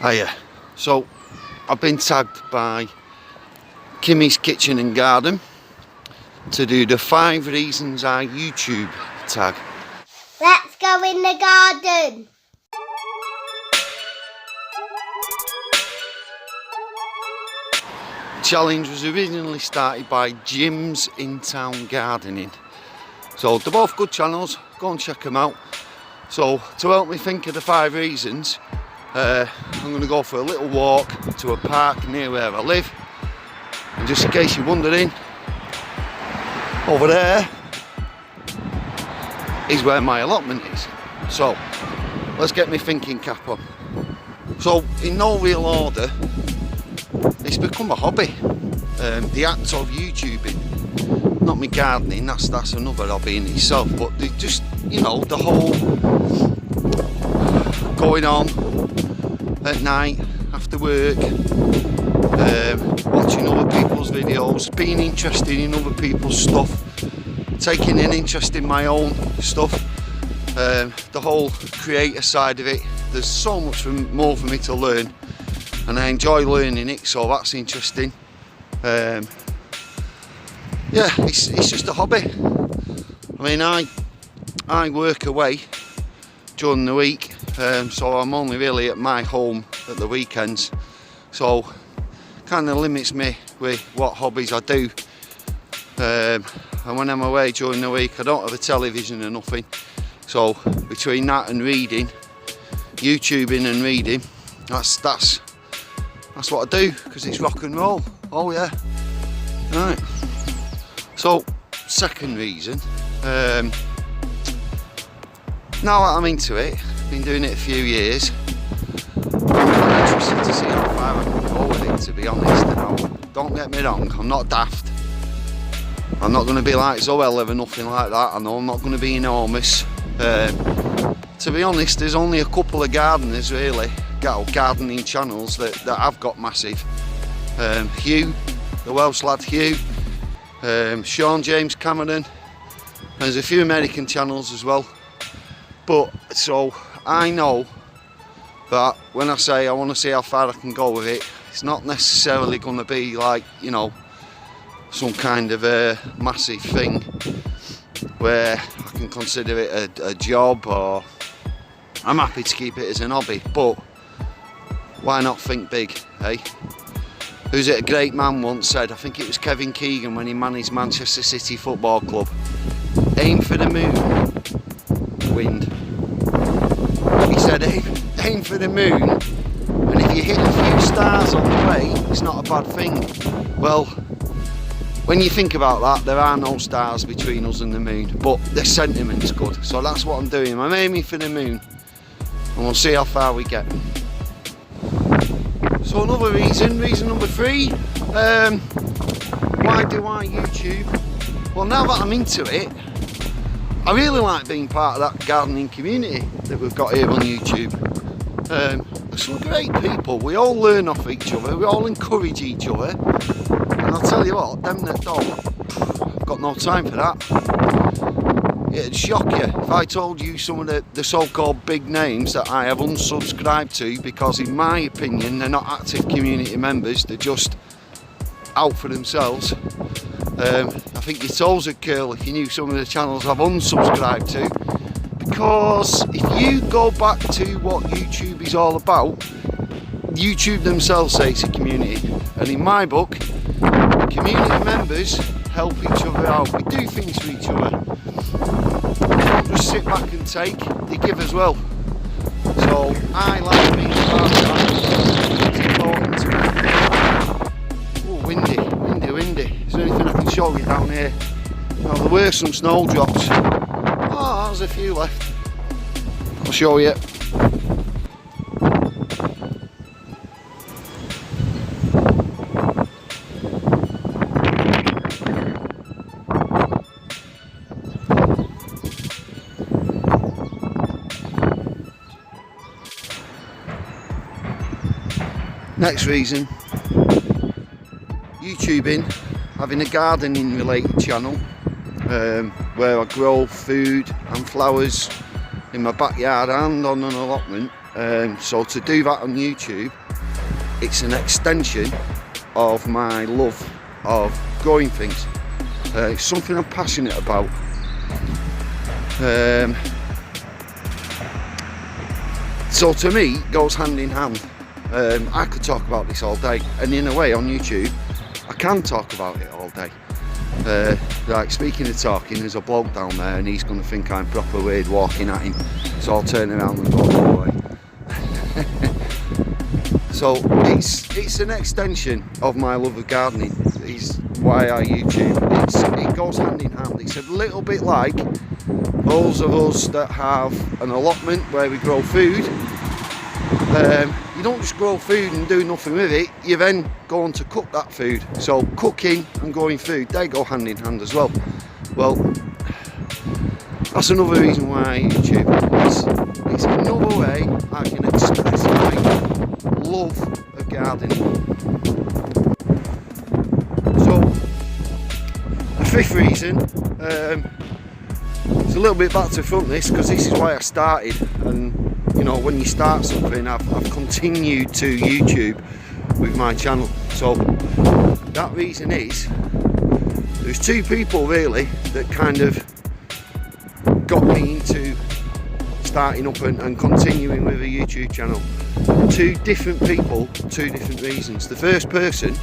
Hiya. So I've been tagged by Kimmy's Kitchen and Garden to do the 5 reasons I YouTube tag. Let's go in the garden. The challenge was originally started by Jim's In Town Gardening. So they're both good channels, go and check them out. So to help me think of the 5 reasons, I'm going to go for a little walk to a park near where I live. And just in case you're wondering, over there is where my allotment is. So let's get my thinking cap on. So in no real order, it's become a hobby. The act of YouTubing, not me gardening, that's another hobby in itself, but just, you know, the whole going on at night after work, watching other people's videos, being interested in other people's stuff, taking an interest in my own stuff, the whole creator side of it. There's so much more for me to learn, and I enjoy learning it, so that's interesting. Yeah, it's just a hobby. I mean, I work away during the week, so I'm only really at my home at the weekends, so kind of limits me with what hobbies I do. And when I'm away during the week, I don't have a television or nothing, so between that and reading, YouTubing and reading, that's what I do, because it's rock and roll. Oh yeah. Right, so second reason, now that I'm into it, been doing it a few years, I'm interested to see how far I can go with it, to be honest. Now, don't get me wrong, I'm not daft. I'm not going to be like Zoella or nothing like that. I know I'm not going to be enormous. To be honest, there's only a couple of gardeners really, gardening channels that I've got massive. Hugh, the Welsh lad Hugh, Sean James Cameron, there's a few American channels as well. But so I know that when I say I want to see how far I can go with it, it's not necessarily going to be like, you know, some kind of a massive thing where I can consider it a job, or I'm happy to keep it as an hobby. But why not think big, eh? Who's it, a great man once said, I think it was Kevin Keegan when he managed Manchester City Football Club, aim for the moon, wind. He said aim for the moon, and if you hit a few stars on the way, it's not a bad thing. Well, when you think about that, there are no stars between us and the moon, but the sentiment's good, so that's what I'm doing. I'm aiming for the moon, and we'll see how far we get. So another reason number 3, why do I YouTube? Well, now that I'm into it, I really like being part of that gardening community that we've got here on YouTube. There's some great people, we all learn off each other, we all encourage each other, and I'll tell you what, them that don't, I've got no time for that. It'd shock you if I told you some of the so-called big names that I have unsubscribed to, because in my opinion they're not active community members, they're just out for themselves. I think your toes would curl if you knew some of the channels I've unsubscribed to, because if you go back to what YouTube is all about, YouTube themselves say it's a community, and in my book, community members help each other out. We do things for each other. They don't just sit back and take, they give as well. So I like being part of that. It's important to me. Oh, windy. Is there anything I can show you down here? Now, there were some snowdrops. Oh, there's a few left. I'll show you. Next reason, YouTubing, having a gardening related channel where I grow food and flowers in my backyard and on an allotment, So to do that on YouTube, it's an extension of my love of growing things. It's something I'm passionate about. So to me, it goes hand in hand. I could talk about this all day, and in a way on YouTube, I can talk about it all day. Like, speaking of talking, there's a bloke down there and he's going to think I'm proper weird walking at him, so I'll turn around and go the way. So it's an extension of my love of gardening. It's why I YouTube. It goes hand in hand. It's a little bit like those of us that have an allotment where we grow food. You don't just grow food and do nothing with it, you then go on to cook that food. So cooking and growing food, they go hand in hand as well. Well, that's another reason why I YouTube. It's another way I can express my love of gardening. So, the fifth reason, it's a little bit back to front this, because this is why I started. And you know, when you start something, I've continued to YouTube with my channel. So that reason is, there's two people really that kind of got me into starting up and continuing with a YouTube channel. Two different people, two different reasons. The first person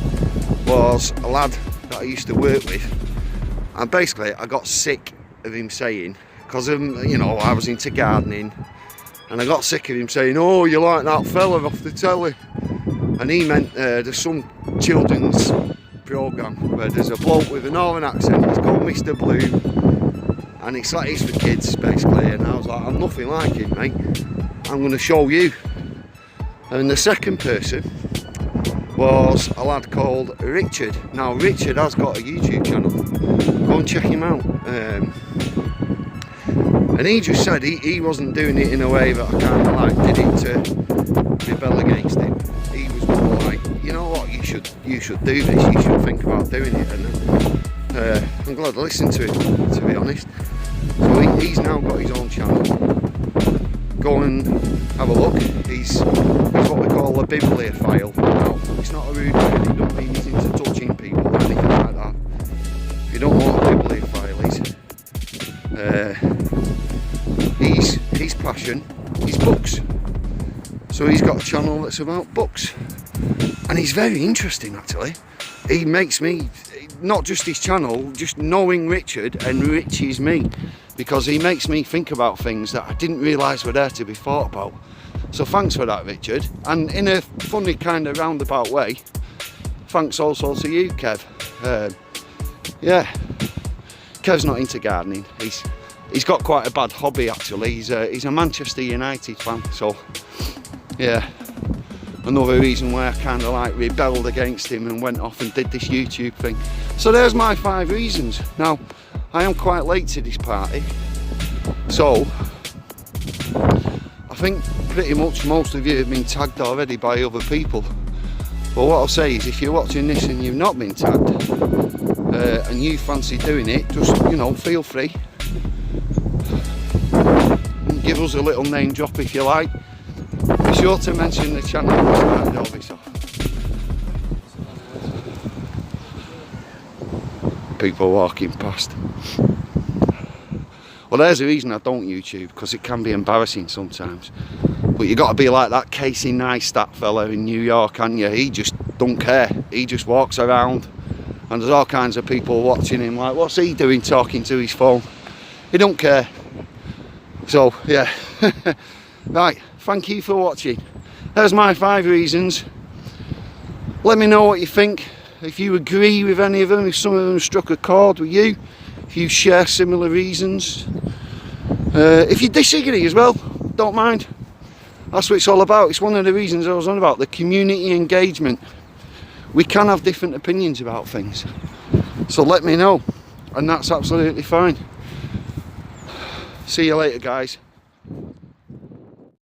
was a lad that I used to work with, and basically I got sick of him saying, because you know, I was into gardening, and I got sick of him saying, "Oh, you like that fella off the telly?" And he meant there's some children's programme where there's a bloke with a northern accent, he's called Mr. Blue, and it's like, it's for kids basically. And I was like, I'm nothing like him, mate, I'm going to show you. And the second person was a lad called Richard. Now Richard has got a YouTube channel, go and check him out. And he just said he wasn't doing it in a way that I kind of like did it to rebel against him. He was more like, you know what, you should do this, you should think about doing it. And I'm glad I listened to him, to be honest. So he's now got his own channel. Go and have a look. He's what we call a bibliophile. Now, it's not a rude word, it don't mean he's into touching people or anything like that. If you don't know what a bibliophile is, his passion is books. So he's got a channel that's about books, and he's very interesting actually. He makes me, not just his channel, just knowing Richard enriches me, because he makes me think about things that I didn't realise were there to be thought about. So thanks for that, Richard. And in a funny kind of roundabout way, thanks also to you, Kev. Yeah, Kev's not into gardening. He's got quite a bad hobby actually. He's a Manchester United fan, so yeah, another reason why I kind of like rebelled against him and went off and did this YouTube thing. So there's my 5 reasons. Now, I am quite late to this party, so I think pretty much most of you have been tagged already by other people. But what I'll say is, if you're watching this and you've not been tagged, and you fancy doing it, just, you know, feel free. Give us a little name drop if you like. Be sure to mention the channel at the start of all this off. People walking past. Well, there's the reason I don't YouTube, because it can be embarrassing sometimes. But you got to be like that Casey Neistat fella in New York, haven't you? He just don't care. He just walks around, and there's all kinds of people watching him like, what's he doing talking to his phone? He don't care. So yeah, right, thank you for watching. There's my 5 reasons. Let me know what you think, if you agree with any of them, if some of them struck a chord with you, if you share similar reasons. If you disagree as well, don't mind. That's what it's all about. It's one of the reasons I was on about, the community engagement. We can have different opinions about things, so let me know, and that's absolutely fine. See you later, guys.